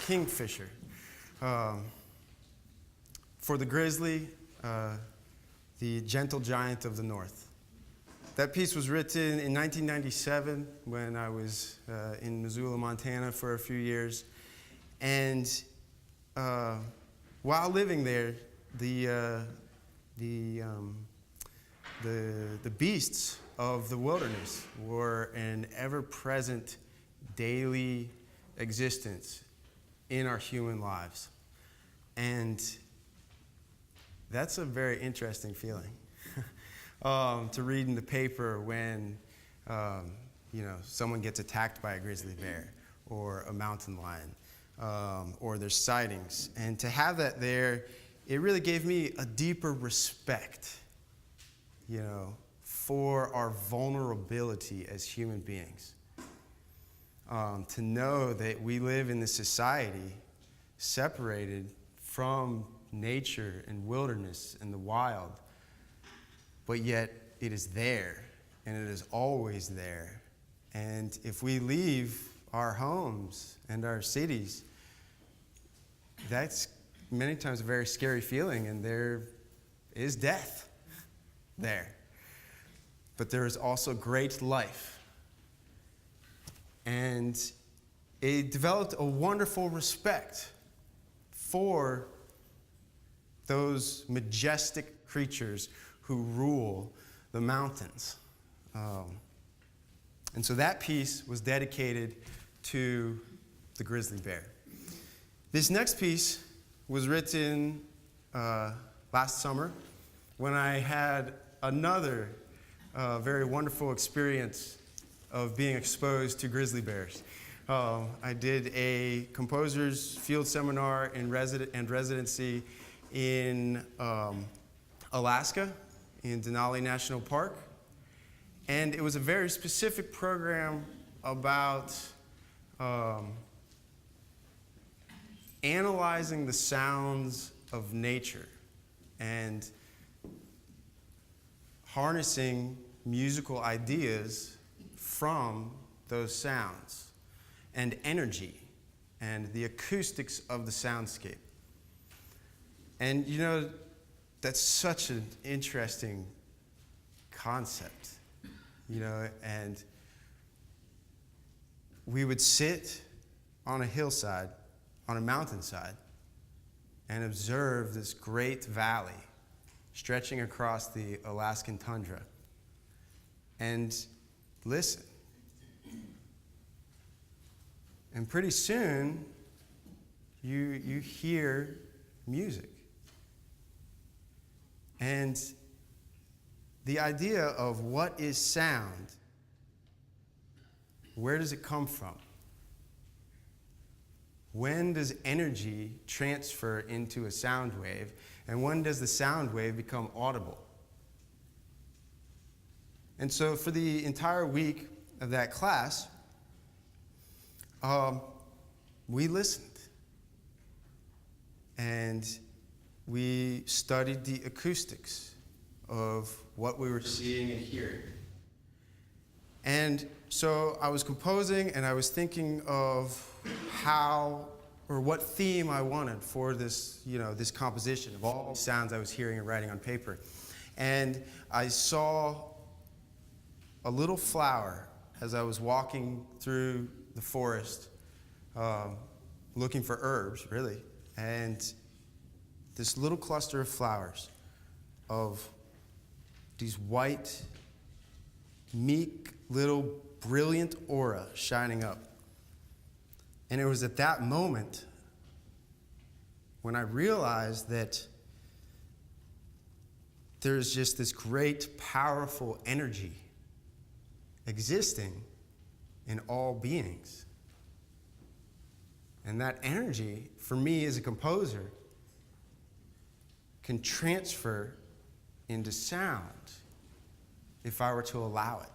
kingfisher. For the grizzly, the gentle giant of the north. That piece was written in 1997 when I was in Missoula, Montana for a few years. And while living there, the beasts of the wilderness were an ever-present daily existence in our human lives. And that's a very interesting feeling to read in the paper when someone gets attacked by a grizzly bear or a mountain lion, or there's sightings. And to have that there, it really gave me a deeper respect, for our vulnerability as human beings. To know that we live in this society separated from nature and wilderness and the wild, but yet it is there, and it is always there. And if we leave our homes and our cities, that's many times a very scary feeling, and there is death there. But there is also great life. And it developed a wonderful respect for those majestic creatures who rule the mountains. And so that piece was dedicated to the grizzly bear. This next piece was written last summer when I had another very wonderful experience of being exposed to grizzly bears. I did a composer's field seminar and residency in Alaska, in Denali National Park. And it was a very specific program about analyzing the sounds of nature and harnessing musical ideas from those sounds and energy and the acoustics of the soundscape. And that's such an interesting concept, and we would sit on a hillside, on a mountainside, and observe this great valley stretching across the Alaskan tundra, and listen. And pretty soon, you hear music. And the idea of what is sound, where does it come from? When does energy transfer into a sound wave? And when does the sound wave become audible? And so for the entire week of that class, we listened. And we studied the acoustics of what we were seeing and hearing. And so I was composing, and I was thinking of how or what theme I wanted for this, this composition of all the sounds I was hearing and writing on paper. And I saw a little flower as I was walking through the forest, looking for herbs, really. And this little cluster of flowers, of these white, meek, little, brilliant aura shining up. And it was at that moment when I realized that there's just this great, powerful energy existing in all beings. And that energy, for me as a composer, can transfer into sound if I were to allow it.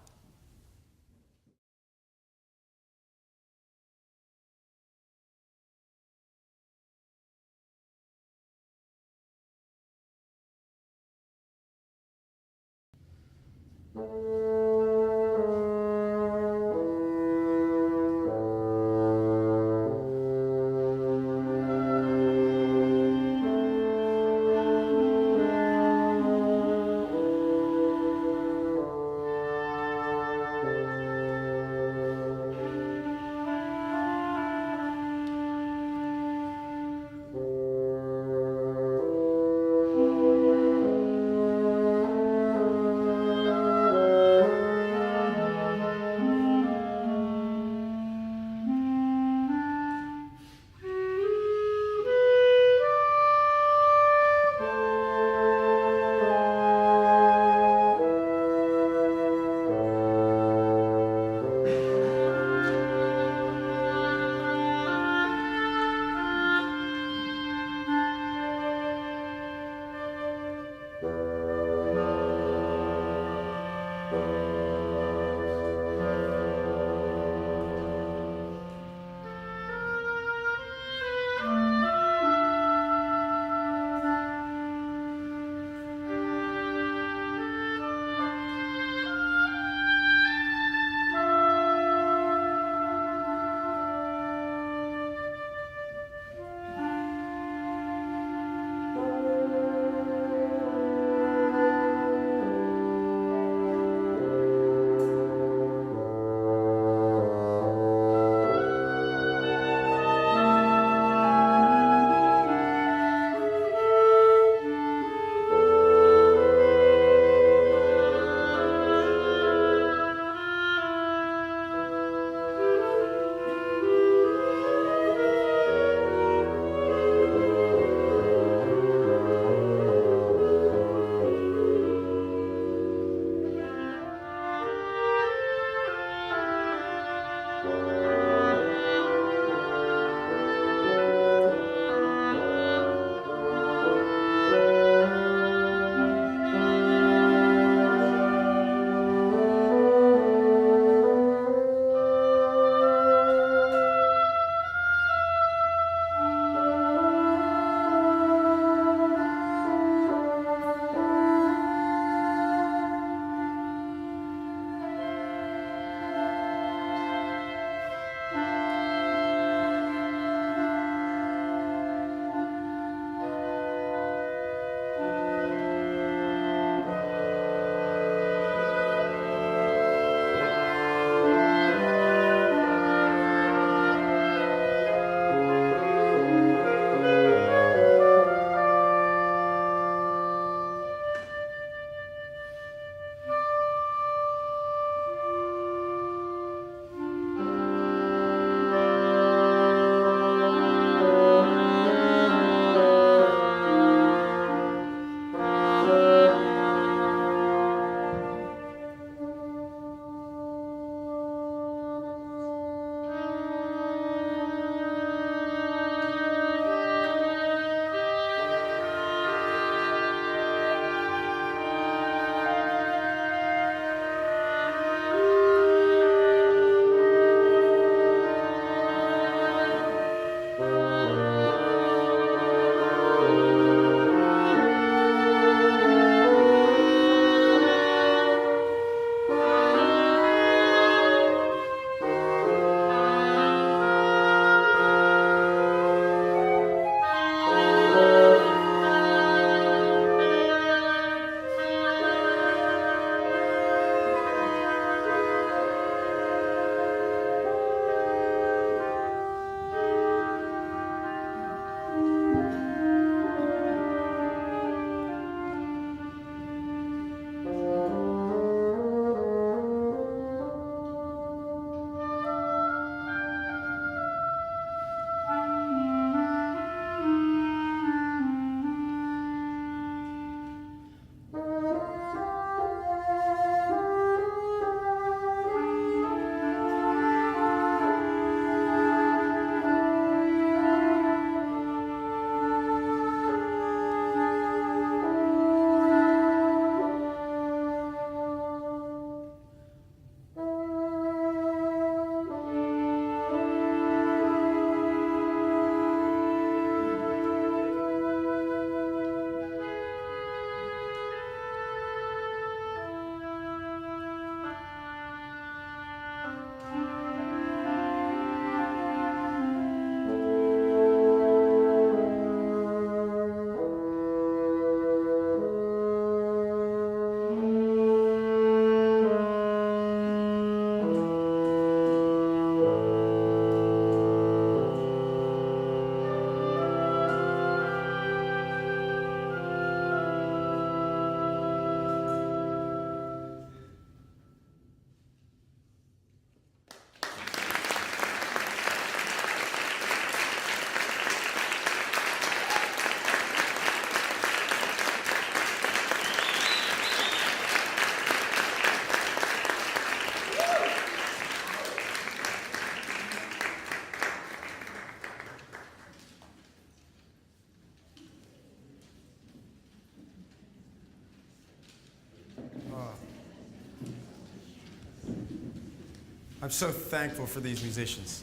I'm so thankful for these musicians.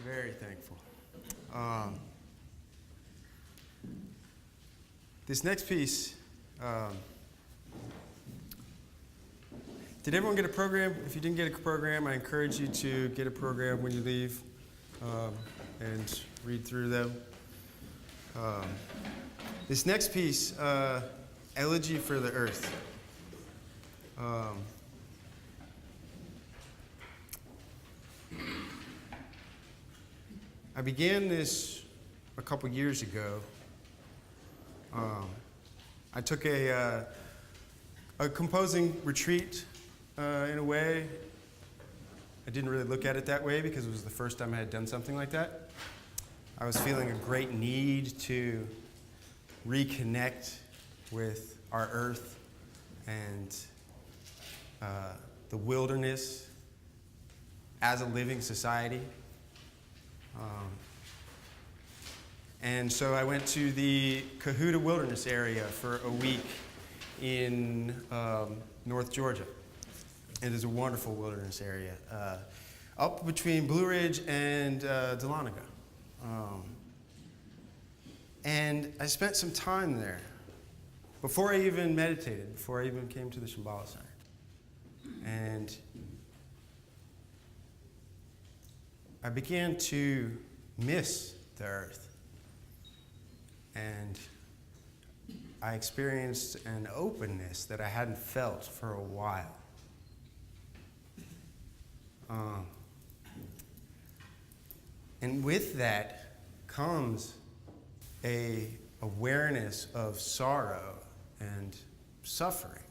Very thankful. This next piece, did everyone get a program? If you didn't get a program, I encourage you to get a program when you leave and read through them. This next piece, Elegy for the Earth. I began this a couple years ago. I took a composing retreat in a way. I didn't really look at it that way because it was the first time I had done something like that. I was feeling a great need to reconnect with our earth and the wilderness as a living society. And so I went to the Cohutta Wilderness area for a week in North Georgia. It is a wonderful wilderness area, up between Blue Ridge and Dahlonega. And I spent some time there before I even meditated, before I even came to the Shambhala Center. And I began to miss the earth. And I experienced an openness that I hadn't felt for a while. And with that comes a awareness of sorrow and suffering.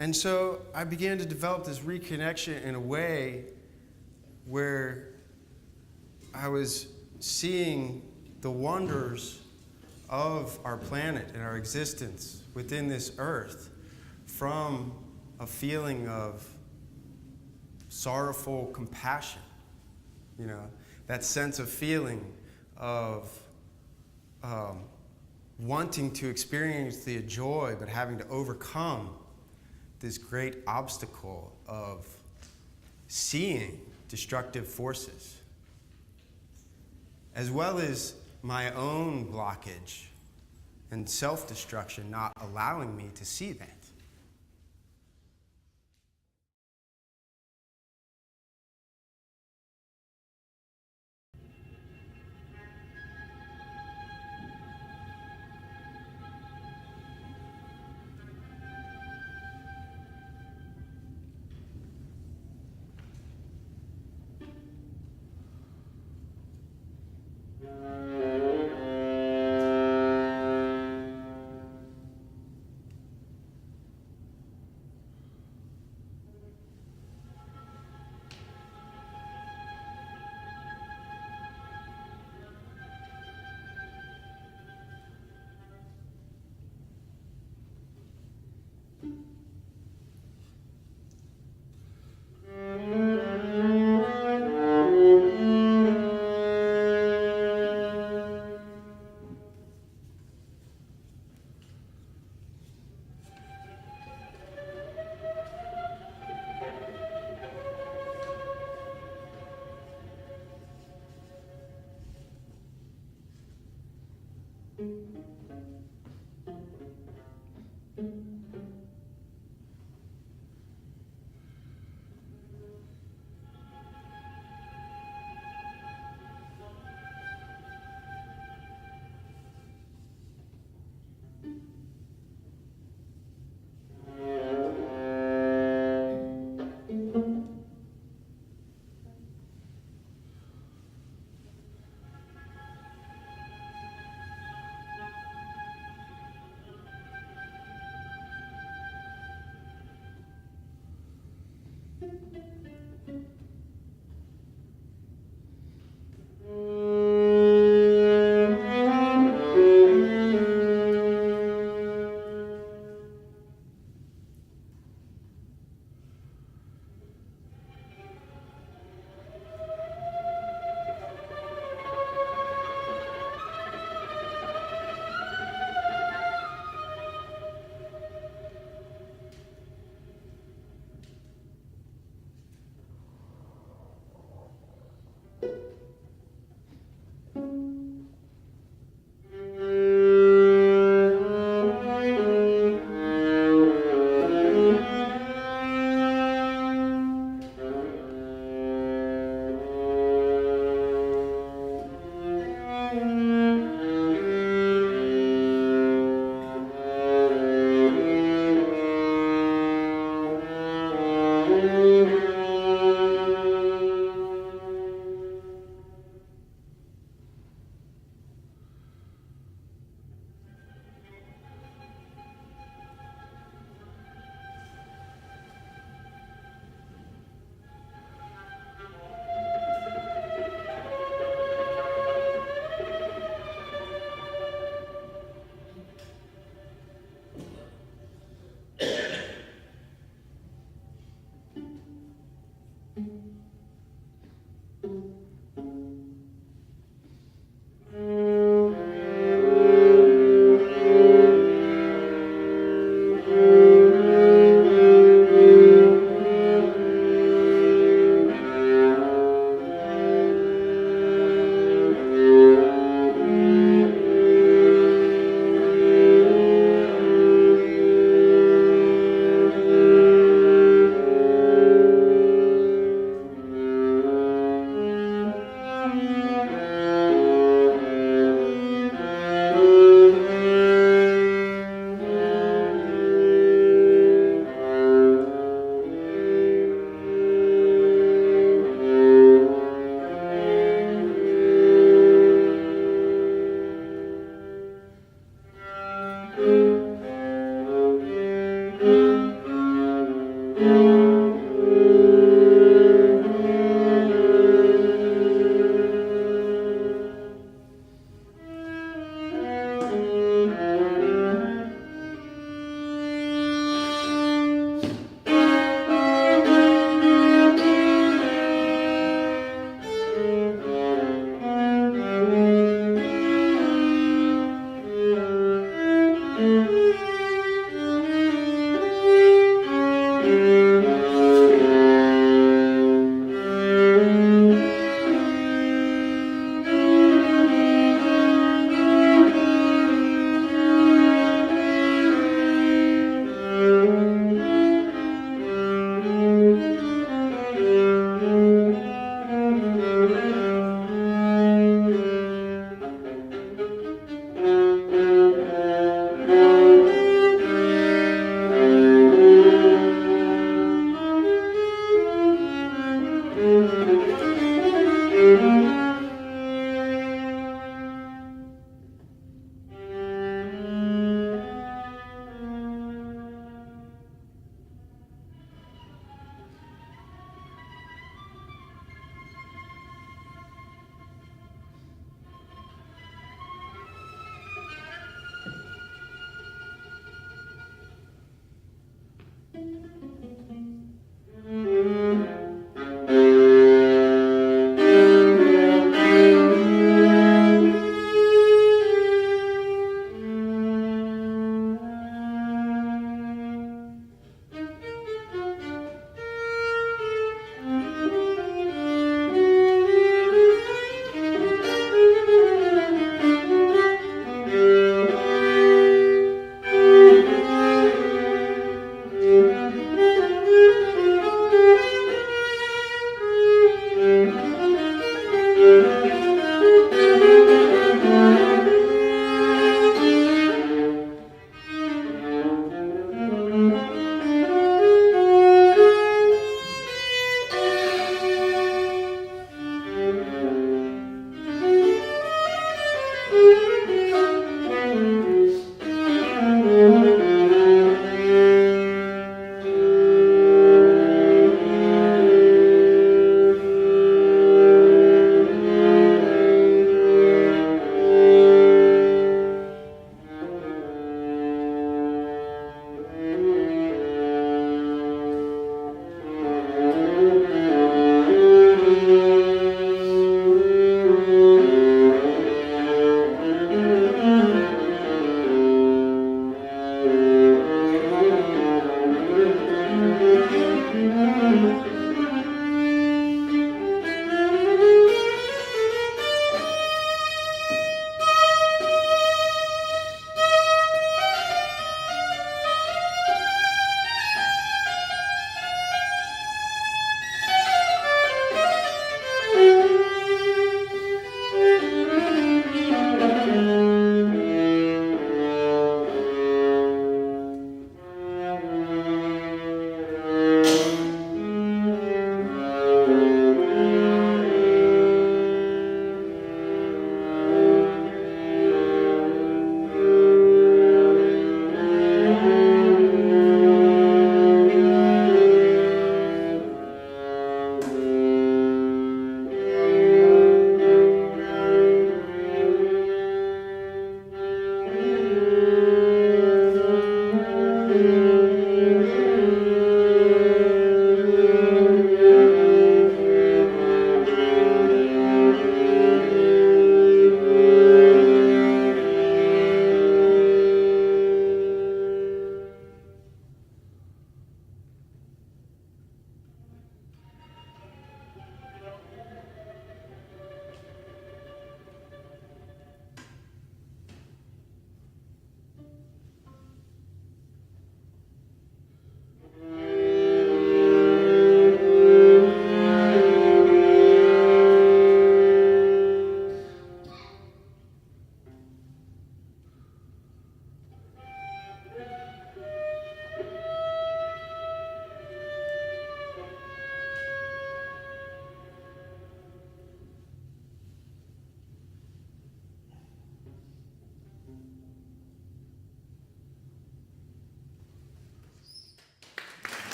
And so I began to develop this reconnection in a way where I was seeing the wonders of our planet and our existence within this earth from a feeling of sorrowful compassion, that sense of feeling of wanting to experience the joy but having to overcome this great obstacle of seeing destructive forces, as well as my own blockage and self-destruction not allowing me to see that.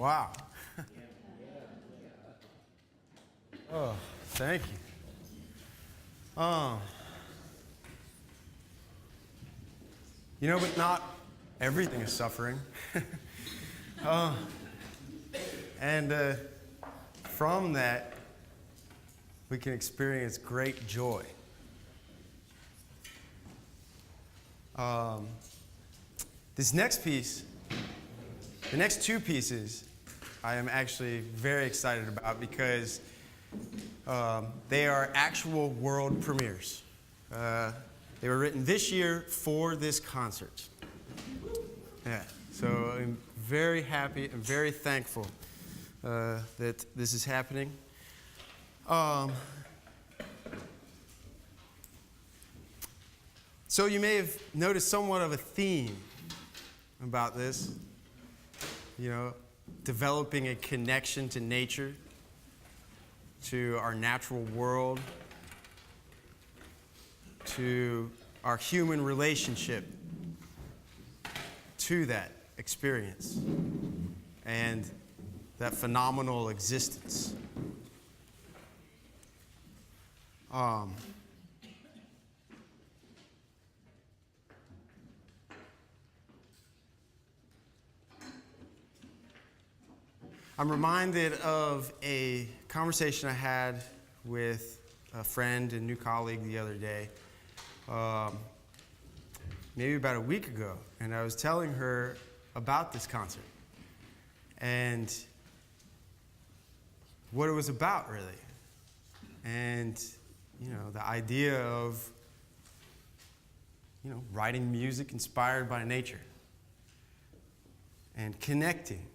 Wow. Oh, thank you. But not everything is suffering. And from that, we can experience great joy. This next piece, the next two pieces, I am actually very excited about because they are actual world premieres. They were written this year for this concert. Yeah, so I'm very happy and very thankful that this is happening. So you may have noticed somewhat of a theme about this, developing a connection to nature, to our natural world, to our human relationship to that experience and that phenomenal existence. I'm reminded of a conversation I had with a friend and new colleague the other day, maybe about a week ago, and I was telling her about this concert and what it was about, really, and the idea of writing music inspired by nature and connecting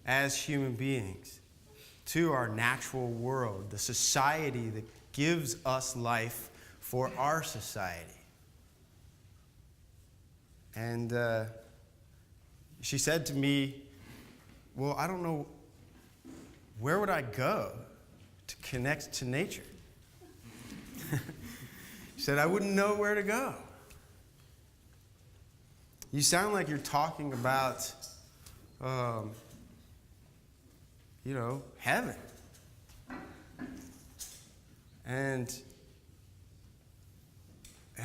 as human beings to our natural world, the society that gives us life for our society. And she said to me, well, I don't know, where would I go to connect to nature? She said, I wouldn't know where to go. You sound like you're talking about heaven. And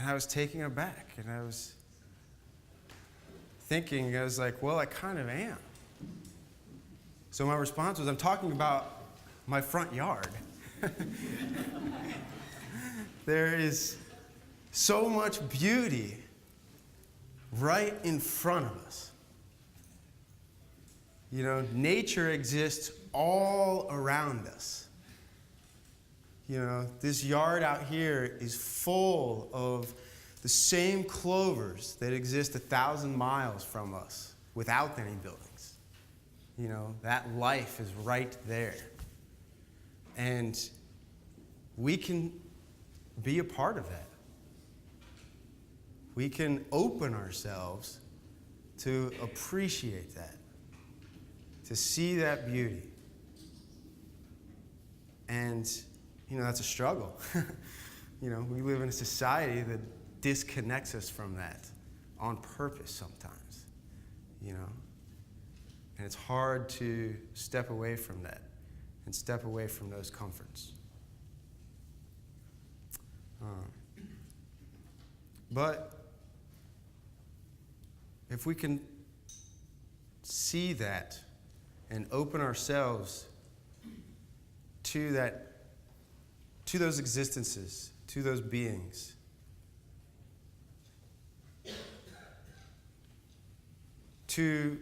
I was taken aback, and I was thinking, I was like, well, I kind of am. So my response was, I'm talking about my front yard. There is so much beauty right in front of us. Nature exists all around us. This yard out here is full of the same clovers that exist 1,000 miles from us without any buildings. That life is right there. And we can be a part of that. We can open ourselves to appreciate that, to see that beauty. And, that's a struggle. We live in a society that disconnects us from that on purpose sometimes, And it's hard to step away from that and step away from those comforts. But if we can see that and open ourselves to those existences, to those beings, to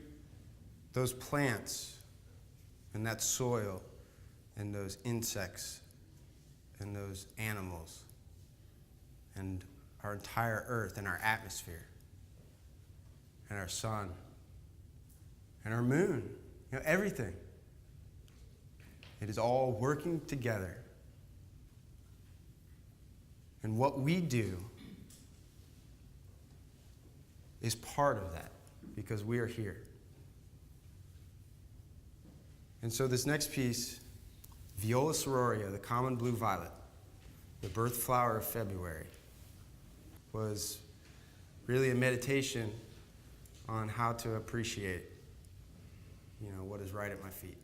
those plants and that soil and those insects and those animals and our entire earth and our atmosphere and our sun and our moon, everything. It is all working together. And what we do is part of that because we are here. And so this next piece, Viola sororia, the common blue violet, the birth flower of February, was really a meditation on how to appreciate what is right at my feet.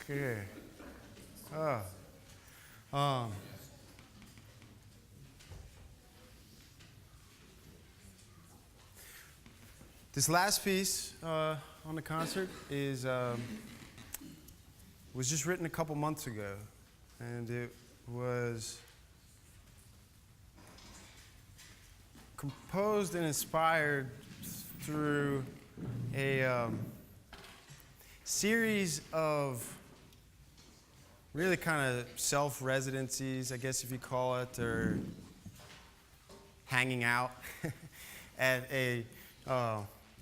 Yeah. Oh. Um. This last piece on the concert was just written a couple months ago, and it was composed and inspired through a series of really kind of self-residencies, I guess if you call it, or hanging out at a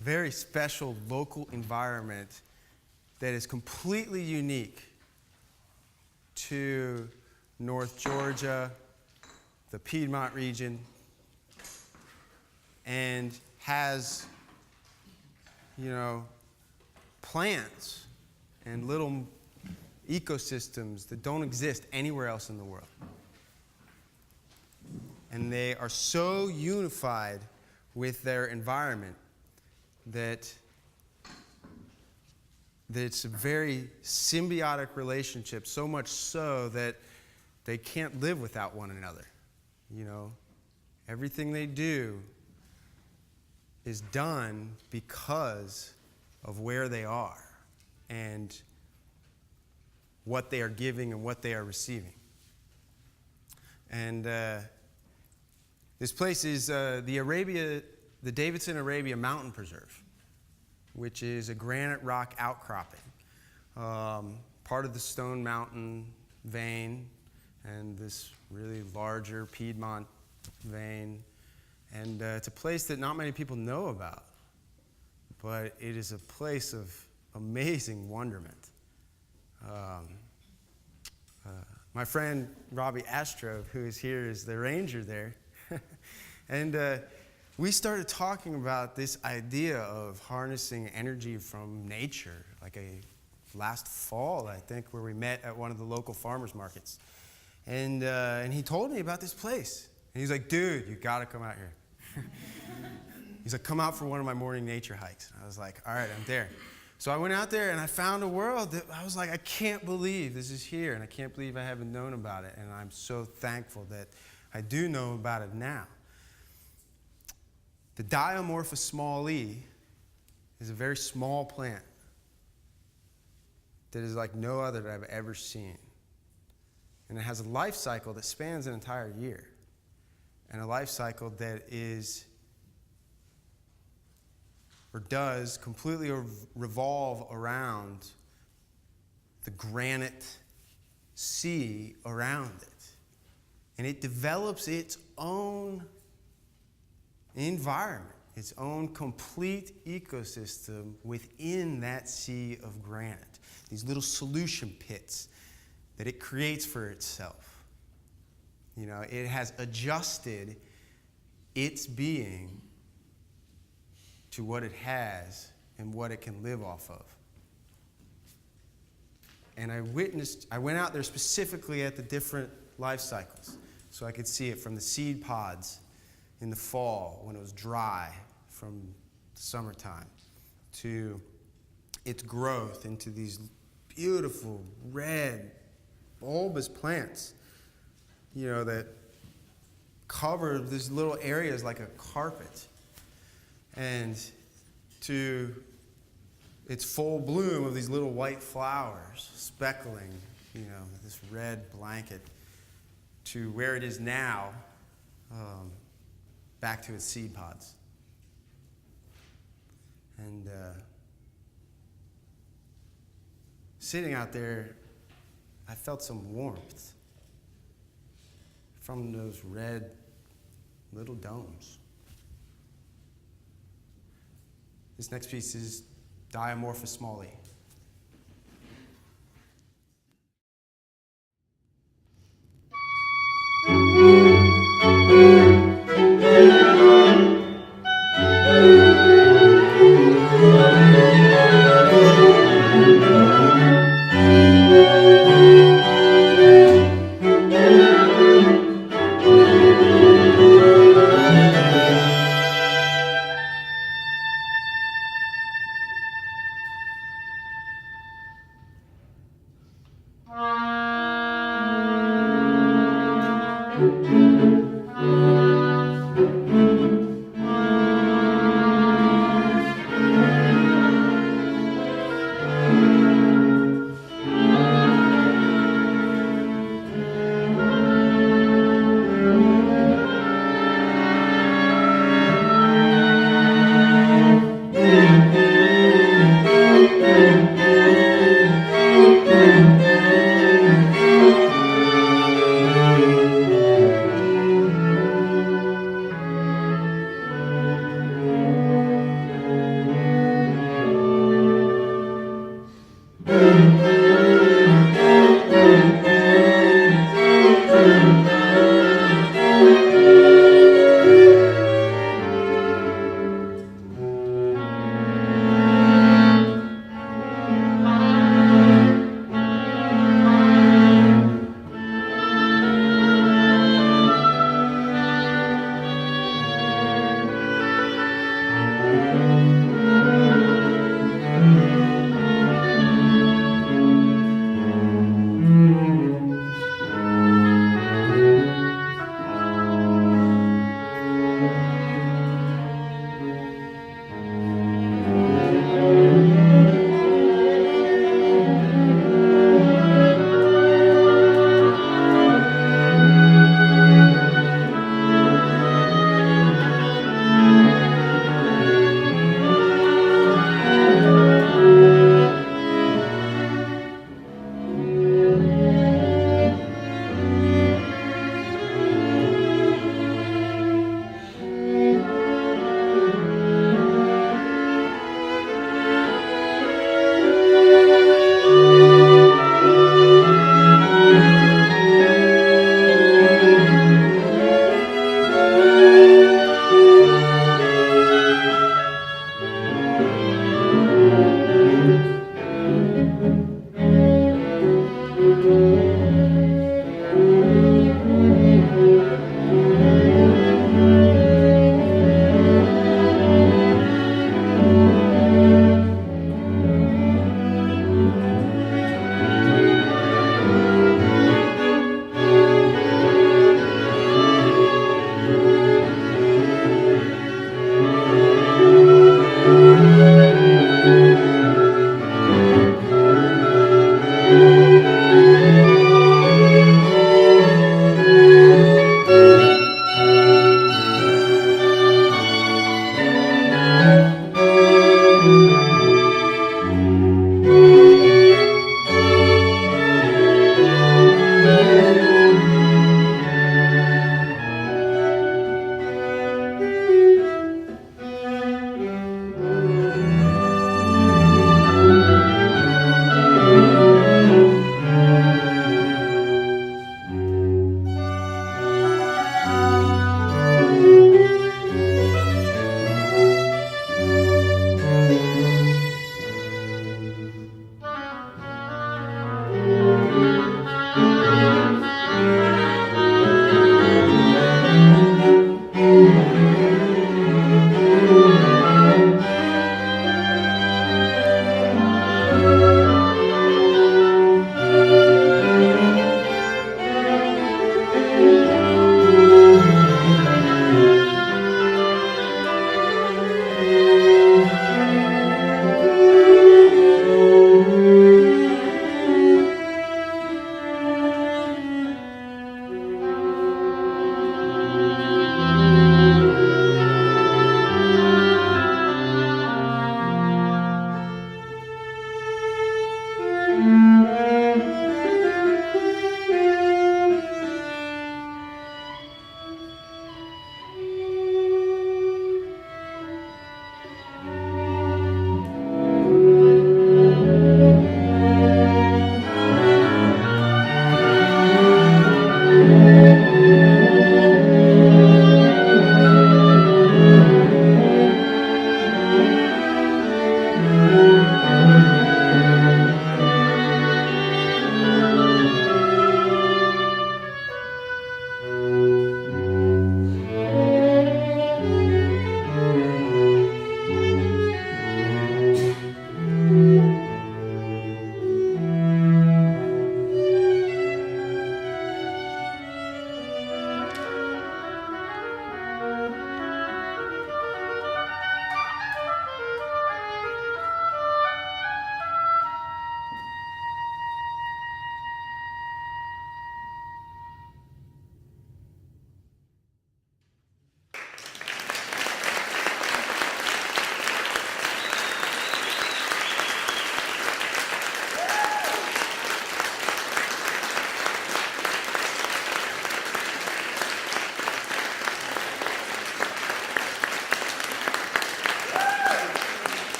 very special local environment that is completely unique to North Georgia, the Piedmont region, and has, plants and little ecosystems that don't exist anywhere else in the world. And they are so unified with their environment that it's a very symbiotic relationship, so much so that they can't live without one another. Everything they do is done because of where they are and what they are giving and what they are receiving. And this place is the Davidson-Arabia Mountain Preserve, which is a granite rock outcropping, part of the Stone Mountain vein and this really larger Piedmont vein. And it's a place that not many people know about, but it is a place of amazing wonderment. My friend Robbie Astrove, who is here, is the ranger there. And we started talking about this idea of harnessing energy from nature, like last fall, I think, where we met at one of the local farmers markets. And he told me about this place. And he's like, dude, you got to come out here. He's like, come out for one of my morning nature hikes. And I was like, all right, I'm there. So I went out there and I found a world that I was like, I can't believe this is here, and I can't believe I haven't known about it. And I'm so thankful that I do know about it now. The Diamorphous small e is a very small plant that is like no other that I've ever seen. And it has a life cycle that spans an entire year, and a life cycle that is or does completely revolve around the granite sea around it. And it develops its own environment, its own complete ecosystem within that sea of granite. These little solution pits that it creates for itself. It has adjusted its being to what it has and what it can live off of. And I went out there specifically at the different life cycles so I could see it from the seed pods in the fall when it was dry from the summertime to its growth into these beautiful red bulbous plants, that cover these little areas like a carpet, and to its full bloom of these little white flowers speckling, this red blanket, to where it is now, back to its seed pods. And sitting out there, I felt some warmth from those red little domes. This next piece is Diamorphous small e.